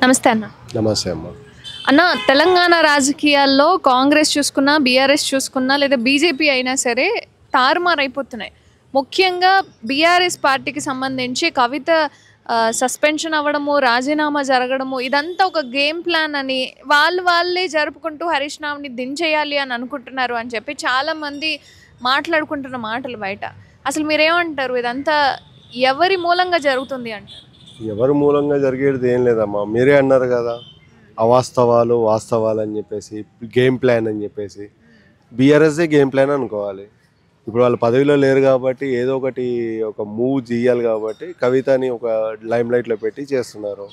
నమస్తే అన్న. నమస్తే అమ్మ. అన్న, తెలంగాణ రాజకీయాల్లో కాంగ్రెస్ చూసుకున్నా, బీఆర్ఎస్ చూసుకున్నా, లేదా బీజేపీ అయినా సరే తారుమారైపోతున్నాయి. ముఖ్యంగా బీఆర్ఎస్ పార్టీకి సంబంధించి కవిత సస్పెన్షన్ అవ్వడము, రాజీనామా జరగడము, ఇదంతా ఒక గేమ్ ప్లాన్ అని వాళ్ళే జరుపుకుంటూ హరీష్ రావుని దించేయాలి అని అనుకుంటున్నారు అని చెప్పి చాలామంది మాట్లాడుకుంటున్న మాటలు బయట. అసలు మీరేమంటారు? ఇదంతా ఎవరి మూలంగా జరుగుతుంది అంటారు? ఎవరి మూలంగా జరిగేది ఏం లేదమ్మా. మీరే అన్నారు కదా, అవాస్తవాలు వాస్తవాలు అని చెప్పేసి, గేమ్ ప్లాన్ అని చెప్పేసి. బీఆర్ఎస్ఏ గేమ్ ప్లాన్ అనుకోవాలి. ఇప్పుడు వాళ్ళు పదవిలో లేరు కాబట్టి ఏదో ఒకటి ఒక మూవ్ చేయాలి కాబట్టి కవితని ఒక లైమ్ లైట్లో పెట్టి చేస్తున్నారు.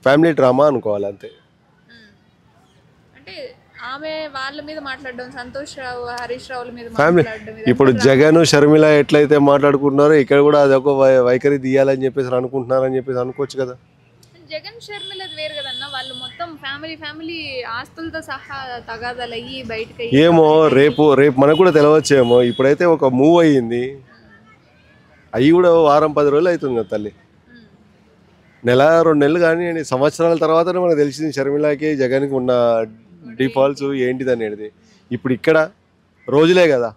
ఫ్యామిలీ డ్రామా అనుకోవాలి అంతే. అంటే ఆమె వాళ్ళ మీద మాట్లాడడం, సంతోష్ రావు హరీష్ రావుల మీద ఫ్యామిలీ మాట్లాడడం, ఇప్పుడు జగన్ షర్మిల ఎట్లయితే మాట్లాడుకుంటున్నారో ఇక్కడ కూడా అదొక వైఖరి తీయాలని చెప్పేసి అనుకుంటున్నారని చెప్పేసి అనుకోవచ్చు కదా. జగన్ షర్మిలది వేరు కదన్న. వాళ్ళు మొత్తం ఫ్యామిలీ ఆస్తులతో సహా తగాదాలు అయ్యి బయటకు ఏమో రేపు మనకు కూడా తెలవచ్చేమో. ఇప్పుడైతే ఒక మూవ్ అయ్యింది, అవి కూడా వారం 10 రోజులు అవుతుంది కదా తల్లి. నెల 2 నెలలు కానీ సంవత్సరాల తర్వాతనే మనకు తెలిసింది షర్మిలకి జగన్కి ఉన్న డిఫాల్ట్స్ ఏంటిది అనేది. ఇప్పుడు ఇక్కడ రోజులే కదా,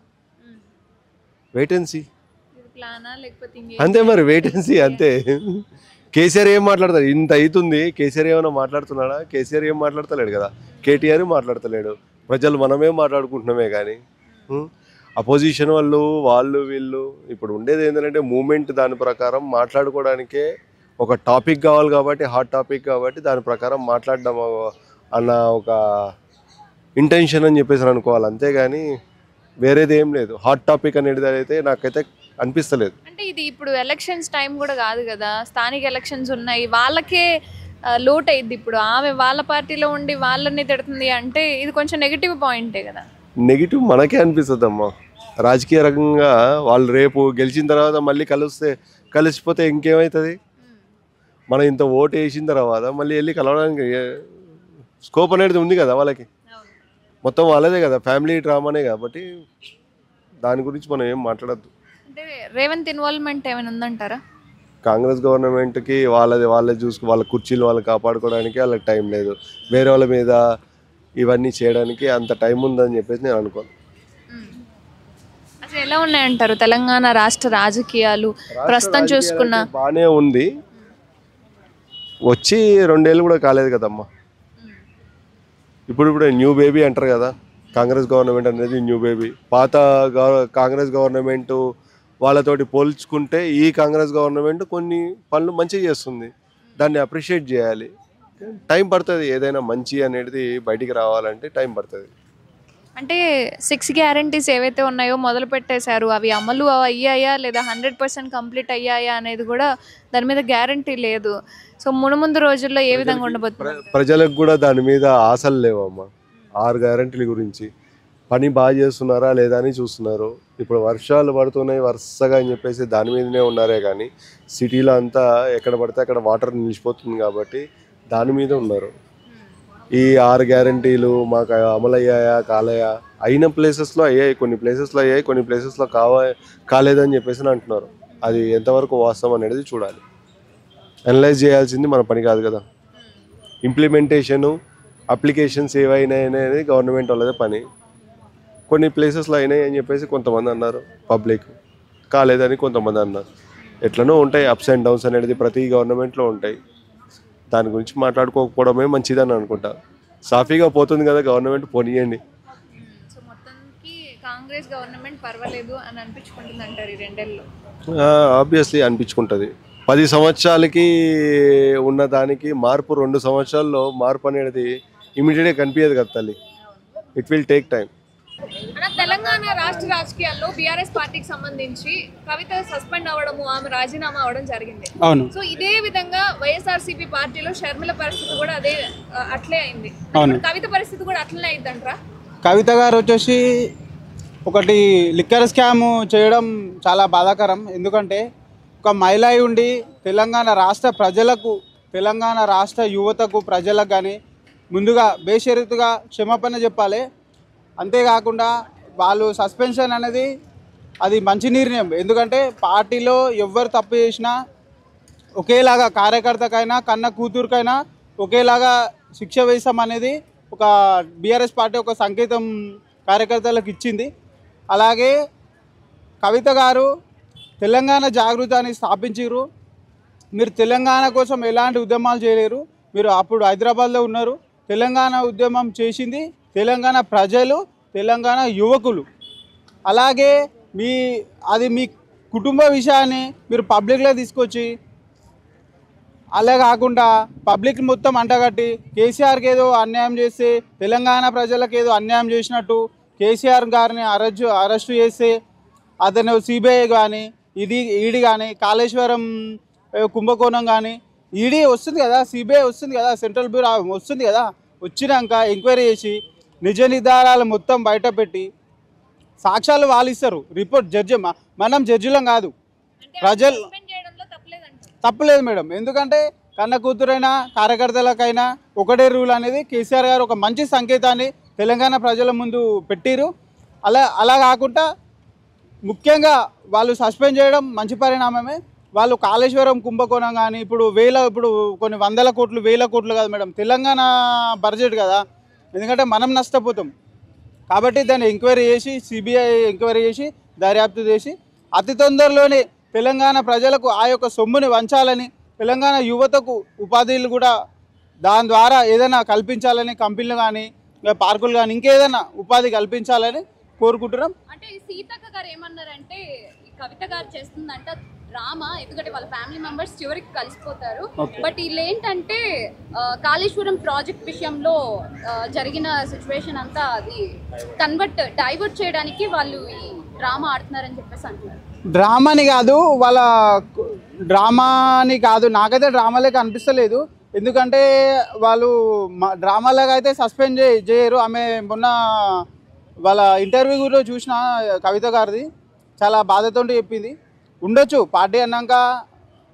వెయిట్ అండ్ సీ అంతే. మరి వెయిట్ అండ్ సీ అంతే. కేసీఆర్ ఏం మాట్లాడతాడు? ఇంత అవుతుంది, కేసీఆర్ ఏమైనా మాట్లాడుతున్నాడా? కేసీఆర్ ఏం మాట్లాడతలేడు కదా, కేటీఆర్ మాట్లాడతలేడు. ప్రజలు మనమే మాట్లాడుకుంటున్నామే కానీ అపోజిషన్ వాళ్ళు వీళ్ళు. ఇప్పుడు ఉండేది ఏంటంటే మూమెంట్, దాని ప్రకారం మాట్లాడుకోవడానికే ఒక టాపిక్ కావాలి కాబట్టి, హాట్ టాపిక్ కాబట్టి దాని ప్రకారం మాట్లాడడం అన్న ఒక ఇంటెన్షన్ అని చెప్పేసి అనుకోవాలి. అంతేగాని వేరేది ఏం లేదు. హాట్ టాపిక్ అనేది అయితే నాకైతే అనిపిస్తలేదు. అంటే ఇది ఇప్పుడు ఎలక్షన్స్ టైం కూడా కాదు కదా, స్థానిక ఎలక్షన్స్ ఉన్నాయి, వాళ్ళకే లోట్ అయింది. ఇప్పుడు ఆమె వాళ్ళ పార్టీలో ఉండి వాళ్ళని తిడుతుంది అంటే ఇది కొంచెం నెగిటివ్ పాయింటే కదా. నెగిటివ్ మనకే అనిపిస్తుంది అమ్మా. రాజకీయ రకంగా వాళ్ళు రేపు గెలిచిన తర్వాత మళ్ళీ కలిసిపోతే ఇంకేమవుతుంది? మనం ఇంత ఓటు వేసిన తర్వాత మళ్ళీ వెళ్ళి కలవడానికి స్కోప్ అనేది ఉంది కదా వాళ్ళకి. మొత్తం వాళ్ళదే కదా, ఫ్యామిలీ డ్రామానే కాబట్టి దాని గురించి మనం ఏం మాట్లాడద్దు. అంటే రేవంత్ ఇన్వాల్వ్మెంట్ ఏమైనా ఉందంటారా? కాంగ్రెస్ గవర్నమెంట్కి వాళ్ళే వాళ్ళ కుర్చీలు వాళ్ళు కాపాడుకోవడానికి వాళ్ళకి టైం లేదు. వేరే వాళ్ళ మీద ఇవన్నీ చేయడానికి అంత టైం ఉందని చెప్పేసి నేను అనుకోను. అసలు ఎలా ఉన్నాయంటారు తెలంగాణ రాష్ట్ర రాజకీయాలు ప్రస్తుతం చూసుకున్న? బాగానే ఉంది. వచ్చి 2 ఏళ్ళు కూడా కాలేదు కదమ్మా. ఇప్పుడు న్యూ బేబీ అంటారు కదా, కాంగ్రెస్ గవర్నమెంట్ అనేది న్యూ బేబీ. పాత కాంగ్రెస్ గవర్నమెంట్ వాళ్ళతోటి పోల్చుకుంటే ఈ కాంగ్రెస్ గవర్నమెంట్ కొన్ని పనులు మంచిగా చేస్తుంది, దాన్ని అప్రిషియేట్ చేయాలి. టైం పడుతుంది, ఏదైనా మంచి అనేది బయటికి రావాలంటే టైం పడుతుంది. అంటే 6 గ్యారంటీస్ ఏవైతే ఉన్నాయో మొదలు పెట్టేశారు, అవి అమలు అయ్యాయా లేదా 100% కంప్లీట్ అయ్యాయా అనేది కూడా దాని మీద గ్యారంటీ లేదు. సో ముందు రోజుల్లో ఏ విధంగా ఉండబోతుంది? ప్రజలకు కూడా దాని మీద ఆశలు లేవమ్మా. 6 గ్యారంటీల గురించి పని బాగా చేస్తున్నారా లేదా అని చూస్తున్నారు. ఇప్పుడు వర్షాలు పడుతున్నాయి వరుసగా అని చెప్పేసి దాని మీదనే ఉన్నారే కానీ సిటీలో అంతా ఎక్కడ పడితే అక్కడ వాటర్ నిలిచిపోతుంది కాబట్టి దాని మీద ఉన్నారు. ఈ 6 గ్యారంటీలు మాకు అమలయ్యాయా కాలేయా? అయిన ప్లేసెస్లో అయ్యాయి, కొన్ని ప్లేసెస్లో అయ్యాయి, కొన్ని ప్లేసెస్లో కాలేదని చెప్పేసి అంటున్నారు. అది ఎంతవరకు వాస్తవం అనేది చూడాలి. అనలైజ్ చేయాల్సింది మన పని కాదు కదా. ఇంప్లిమెంటేషను అప్లికేషన్స్ ఏవైనాయి అనేది గవర్నమెంట్ వాళ్ళదే పని. కొన్ని ప్లేసెస్లో అయినాయి అని చెప్పేసి కొంతమంది అన్నారు, పబ్లిక్ కాలేదని కొంతమంది అన్నారు. ఎట్లనో ఉంటాయి, అప్స్ అండ్ డౌన్స్ అనేది ప్రతి గవర్నమెంట్లో ఉంటాయి. దాని గురించి మాట్లాడుకోకపోవడమే మంచిదని అనుకుంటా. సాఫీగా పోతుంది కదా గవర్నమెంట్, పోనీయండి. సో మొత్తానికి కాంగ్రెస్ గవర్నమెంట్ పర్వాలేదు అని అనిపించుకుంటుంది అంటారు ఈ 2 ఏళ్ళలో? ఆబ్వియస్లీ అనిపించుకుంటుంది. 10 సంవత్సరాలకి ఉన్న దానికి మార్పు 2 సంవత్సరాల్లో మార్పు అనేది ఇమీడియట్గా కనిపించదు కదా తల్లి. It will take time. Telangana రాష్ట్ర రాజకీయాల్లో బీఆర్ఎస్ పార్టీకి సంబంధించి కవిత సస్పెండ్ అవ్వడము, ఆమె రాజీనామా అవ్వడం జరిగింది. అవును. సో ఇదే విధంగా వైఎస్ఆర్సీపీ పార్టీలో షర్మిల పరిస్థితి కూడా అట్లే అయింది. కవిత పరిస్థితి కూడా అట్లనే అయిందంటారా? కవిత గారు వచ్చేసి ఒకటి లిక్కర్ స్కామ్ చేయడం చాలా బాధాకరం. ఎందుకంటే ఒక మహిళ ఉండి తెలంగాణ రాష్ట్ర ప్రజలకు, తెలంగాణ రాష్ట్ర యువతకు, ప్రజలకు కానీ ముందుగా బేషరతుగా క్షమాపణ చెప్పాలి. అంతేకాకుండా వాళ్ళు సస్పెన్షన్ అనేది అది మంచి నిర్ణయం. ఎందుకంటే పార్టీలో ఎవరు తప్పు చేసినా ఒకేలాగా కార్యకర్తకైనా కన్న కూతురికైనా ఒకేలాగా శిక్ష వేసాం అనేది ఒక బీఆర్ఎస్ పార్టీ ఒక సంకేతం కార్యకర్తలకు ఇచ్చింది. అలాగే కవిత గారు తెలంగాణ జాగృతాన్ని స్థాపించారు. మీరు తెలంగాణ కోసం ఎలాంటి ఉద్యమాలు చేయలేరు. మీరు అప్పుడు హైదరాబాద్లో ఉన్నారు. తెలంగాణ ఉద్యమం చేసింది తెలంగాణ ప్రజలు, తెలంగాణ యువకులు. అలాగే మీ కుటుంబ విషయాన్ని మీరు పబ్లిక్లో తీసుకొచ్చి అలా కాకుండా పబ్లిక్ మొత్తం అంటగట్టి కేసీఆర్కి ఏదో అన్యాయం చేస్తే తెలంగాణ ప్రజలకు ఏదో అన్యాయం చేసినట్టు కేసీఆర్ గారిని అరెస్టు చేస్తే అతను సిబిఐ కానీ ఈడీ కానీ కాళేశ్వరం కుంభకోణం కానీ ఈడీ వస్తుంది కదా, సిబిఐ వస్తుంది కదా, సెంట్రల్ బ్యూరో వస్తుంది కదా, వచ్చినాక ఎంక్వైరీ చేసి నిజ నిర్ధారాలు మొత్తం బయటపెట్టి సాక్ష్యాలు వాళ్ళు ఇస్తారు. రిపోర్ట్ జడ్జి, మనం జడ్జిలం కాదు, ప్రజలు. తప్పలేదు మేడం, ఎందుకంటే కన్న కూతురైనా కార్యకర్తలకైనా ఒకటే రూల్ అనేది కేసీఆర్ గారు ఒక మంచి సంకేతాన్ని తెలంగాణ ప్రజల ముందు పెట్టిరు. అలా కాకుండా ముఖ్యంగా వాళ్ళు సస్పెండ్ చేయడం మంచి పరిణామమే. వాళ్ళు కాళేశ్వరం కుంభకోణం కానీ ఇప్పుడు కొన్ని వందల కోట్లు, వేల కోట్లు కాదు మేడం, తెలంగాణ బడ్జెట్ కదా, ఎందుకంటే మనం నష్టపోతాం. కాబట్టి దాన్ని ఎంక్వైరీ చేసి సిబిఐ ఎంక్వైరీ చేసి దర్యాప్తు చేసి అతి తొందరలోనే తెలంగాణ ప్రజలకు ఆ యొక్క సొమ్ముని వంచాలని, తెలంగాణ యువతకు ఉపాధిలు కూడా దాని ద్వారా ఏదైనా కల్పించాలని, కంపెనీలు కానీ పార్కులు కానీ ఇంకేదైనా ఉపాధి కల్పించాలని కోరుకుంటున్నాం. అంటే సీతక్క గారు ఏమన్నారంటే ఈ కవిత గారు చేస్తుందంట డ్రామా, ఎందుకంటే వాళ్ళ ఫ్యామిలీ మెంబర్స్ చివరికి కలిసిపోతారు. బట్ వీళ్ళు ఏంటంటే కాళేశ్వరం ప్రాజెక్ట్ విషయంలో జరిగిన సిచ్యువేషన్ అంతా అది డైవర్ట్ చేయడానికి వాళ్ళు ఈ డ్రామా ఆడుతున్నారని చెప్పేసి అంటున్నారు. డ్రామాని కాదు, నాకైతే డ్రామాలే అనిపిస్తలేదు. ఎందుకంటే వాళ్ళు డ్రామాలాగా అయితే సస్పెండ్ చేయరు. ఆమె మొన్న వాళ్ళ ఇంటర్వ్యూ కూడా చూసిన కవిత గారిది, చాలా బాధతో చెప్పింది. ఉండొచ్చు, పార్టీ అన్నాక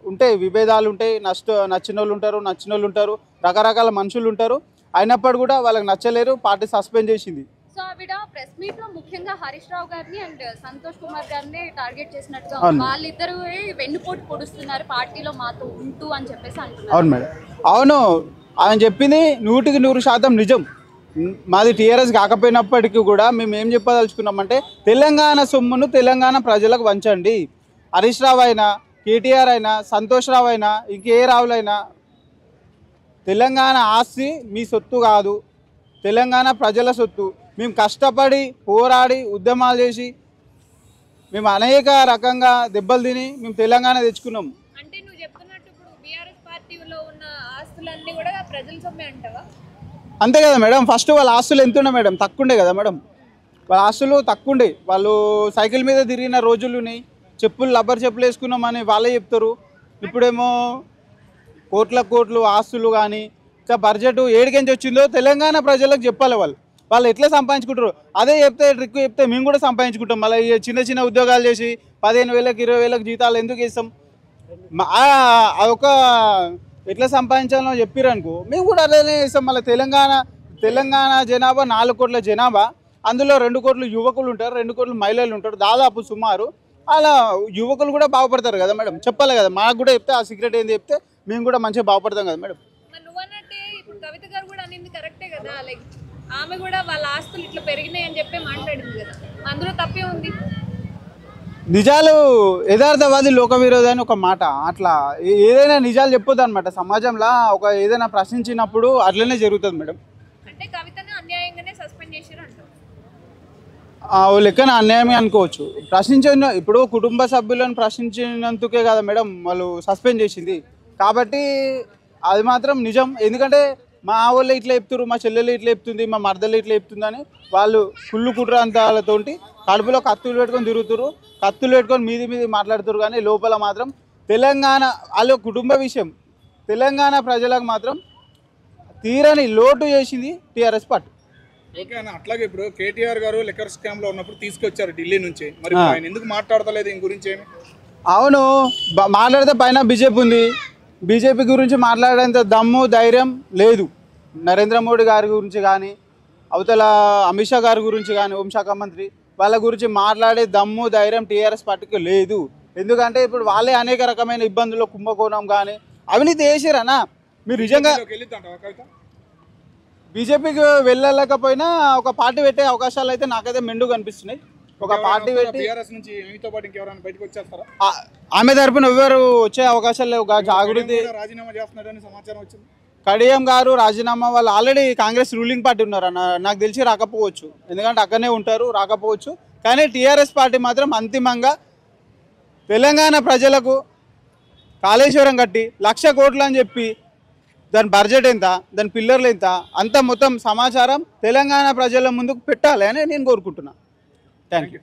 ఉంటాయి, విభేదాలు ఉంటాయి, నచ్చిన వాళ్ళు ఉంటారు, నచ్చిన వాళ్ళు ఉంటారు, రకరకాల మనుషులు ఉంటారు. అయినప్పుడు కూడా వాళ్ళకి నచ్చలేరు, పార్టీ సస్పెండ్ చేసింది. సో ఆవిడ ప్రెస్ మీట్ లో ముఖ్యంగా హరీష్ రావు గారిని అండ్ సంతోష్ కుమార్ గారిని టార్గెట్ చేసినట్టుగా వాళ్ళిద్దరు వెన్నుపోటు పొడుస్తున్నారు పార్టీలో మాతో ఉంటూ అని చెప్పేసి అంటున్నారు. అవును మేడం, అవును, ఆయన చెప్పింది 100% నిజం. మాది టీఆర్ఎస్ కాకపోయినప్పటికీ కూడా మేము ఏం చెప్పదలుచుకున్నామంటే తెలంగాణ సొమ్మును తెలంగాణ ప్రజలకు వంచండి. హరీష్ రావు అయినా, కేటీఆర్ అయినా, సంతోష్ రావు అయినా, ఇంకే రావులైనా తెలంగాణ ఆస్తి మీ సొత్తు కాదు, తెలంగాణ ప్రజల సొత్తు. మేము కష్టపడి పోరాడి ఉద్యమాలు చేసి మేము అనేక రకంగా దెబ్బలు తిని మేము తెలంగాణ తెచ్చుకున్నాం. అంటే నువ్వు చెప్తున్నట్టు ఇప్పుడు బీఆర్ఎస్ పార్టీలో ఉన్న ఆస్తులన్నీ కూడా ప్రజల సొమ్మే అంటావా? అంతే కదా మేడం. ఫస్ట్ వాళ్ళ ఆస్తులు ఎంత ఉండే మేడం? తక్కువ ఉండే కదా మేడం. వాళ్ళ ఆస్తులు తక్కువ ఉండే. వాళ్ళు సైకిల్ మీద తిరిగిన రోజులుని, రబ్బర్ చెప్పులు వేసుకున్నామని వాళ్ళే చెప్తారు. ఇప్పుడేమో కోట్లు ఆస్తులు కానీ ఇంకా బడ్జెట్ ఏడికెంచి వచ్చిందో తెలంగాణ ప్రజలకు చెప్పాలి. వాళ్ళు ఎట్లా సంపాదించుకుంటారు అదే ట్రిక్ చెప్తే మేము కూడా సంపాదించుకుంటాం. మళ్ళీ చిన్న ఉద్యోగాలు చేసి 15,000 20,000 జీతాలు ఎందుకు ఇస్తాం? అదొక ఎట్లా సంపాదించాలో చెప్పారు అనుకో, మేము కూడా అలానే ఇస్తాం. మళ్ళీ తెలంగాణ జనాభా 4 కోట్ల జనాభా, అందులో 2 కోట్లు యువకులు ఉంటారు, 2 కోట్లు మహిళలు ఉంటారు, దాదాపు సుమారు. అలా యువకులు కూడా బాగుపడతారు కదా మేడం, చెప్పాలి కదా. మాకు కూడా చెప్తే ఆ సీక్రెట్ ఏంది చెప్తే మేము కూడా మంచిగా బాగుపడతాం కదా మేడం. నువ్వన్నట్టే ఇప్పుడు కవిత గారు కూడా అనింది కరెక్టే కదా, లైక్ ఆమె కూడా వాళ్ళ ఆస్తులు ఇట్లా పెరిగినాయి అని చెప్పి మాట్లాడింది కదా, అందులో తప్పే ఉంది. నిజాలు యథార్థవాది లోక విరోధి అని ఒక మాట, అట్లా ఏదైనా నిజాలు చెప్పొద్దు అనమాట. సమాజంలో ఏదైనా ప్రశ్నించినప్పుడు అట్లనే జరుగుతుంది మేడం. అంటే కవితను అన్యాయంగానే సస్పెండ్ చేశారు అంటారు. ఓ లెక్కన అన్యాయమే అనుకోవచ్చు. ఇప్పుడు కుటుంబ సభ్యులను ప్రశ్నించినందుకే కదా మేడం వాళ్ళు సస్పెండ్ చేసింది. కాబట్టి అది మాత్రం నిజం. ఎందుకంటే మా వాళ్ళు ఇట్లా చెప్తున్నారు, మా చెల్లెలు ఇట్లా చెప్తుంది, మా మరదలు ఇట్లా చెప్తుందని వాళ్ళు కుళ్ళు కుట్రాంతాలతోటి కడుపులో కత్తులు పెట్టుకొని తిరుగుతున్నారు, కత్తులు పెట్టుకొని మీది మాట్లాడుతున్నారు. కానీ లోపల మాత్రం తెలంగాణ వాళ్ళ కుటుంబ విషయం, తెలంగాణ ప్రజలకు మాత్రం తీరని లోటు చేసింది టీఆర్ఎస్ పార్టీ. ఓకే అన్న, అట్లాగే ఇప్పుడు కేటీఆర్ గారు లిక్కర్ స్కామ్ లో ఉన్నప్పుడు తీసుకొచ్చారు ఢిల్లీ నుంచి, మరి ఆయన ఎందుకు మాట్లాడతలేదు దీని గురించి? ఏమి అవును, మాట్లాడితే పైన బీజేపీ ఉంది, బీజేపీ గురించి మాట్లాడేంత దమ్ము ధైర్యం లేదు. నరేంద్ర మోడీ గారి గురించి కానీ, అవతల అమిత్ షా గారి గురించి కానీ, హోంశాఖ మంత్రి వాళ్ళ గురించి మాట్లాడే దమ్ము ధైర్యం టీఆర్ఎస్ పార్టీకి లేదు. ఎందుకంటే ఇప్పుడు వాళ్ళే అనేక రకమైన ఇబ్బందుల్లో కుంభకోణం కానీ అవినీతి చేసిరన్నా. మీరు నిజంగా వెళ్ళిద్దంటావా కవిత? బీజేపీకి వెళ్ళలేకపోయినా ఒక పార్టీ పెట్టే అవకాశాలు అయితే నాకైతే మెండుగా కనిపిస్తున్నాయి. ఒక పార్టీ పెట్టి టీఆర్ఎస్ నుంచి మీతో పాటు ఇంకెవరైనా బయటకు వచ్చేస్తారా? ఆమె తరపున ఎవరు వచ్చే అవకాశాలు లేవు. జాగృతి రాజీనామా చేస్తున్నాడని సమాచారం వచ్చింది. కడియం గారు రాజీనామా, వాళ్ళు ఆల్రెడీ కాంగ్రెస్ రూలింగ్ పార్టీ ఉన్నారు అన్న, నాకు తెలిసి రాకపోవచ్చు, ఎందుకంటే అక్కడనే ఉంటారు, రాకపోవచ్చు. కానీ టీఆర్ఎస్ పార్టీ మాత్రం అంతిమంగా తెలంగాణ ప్రజలకు కాళేశ్వరం కట్టి 1,00,000 కోట్లు అని చెప్పి దాని బడ్జెట్ ఎంత, దాని పిల్లర్లు ఎంత, అంత మొత్తం సమాచారం తెలంగాణ ప్రజల ముందుకు పెట్టాలి అని నేను కోరుకుంటున్నాను. Thank you.